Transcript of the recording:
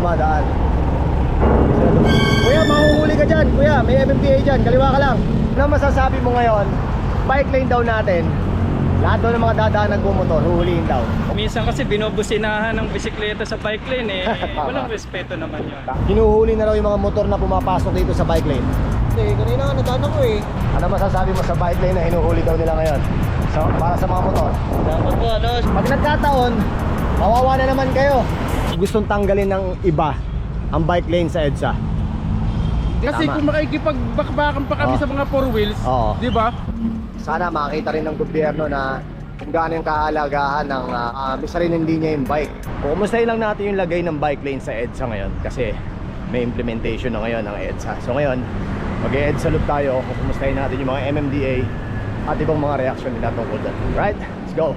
dumadaan. Kuya, mahuhuli ka dyan. Kuya, may MMDA dyan. Kaliwa ka lang. Ano masasabi mo ngayon? Bike lane daw natin. Lahat daw ng mga dadaan nagbumotor, huhulihin daw. Minsan kasi binubusinahan ng bisikleta sa bike lane walang respeto naman yun. Hinuhuli na raw yung mga motor na pumapasok dito sa bike lane. Hindi, kanina nga nadaan ako eh. Ano masasabi mo sa bike lane na hinuhuli daw nila ngayon? Para sa mga motor. Dapat po ano, Pag nagkataon, kawawa na naman kayo. Gustong tanggalin ng iba ang bike lane sa EDSA. Kasi Tama. kung makikipagbakbakan pa kami Oo. sa mga four wheels, Oo. di ba? Sana makita rin ng gobyerno na kung gaano yung kahalagahan ng may sariling linya yung bike. Kumustahin lang natin yung lagay ng bike lane sa EDSA ngayon kasi may implementation na ngayon ng EDSA. So ngayon, mag-EDSA loop tayo. Kumustahin natin yung mga MMDA at ibang mga reaksyon nila tungkol doon. Right? Let's go!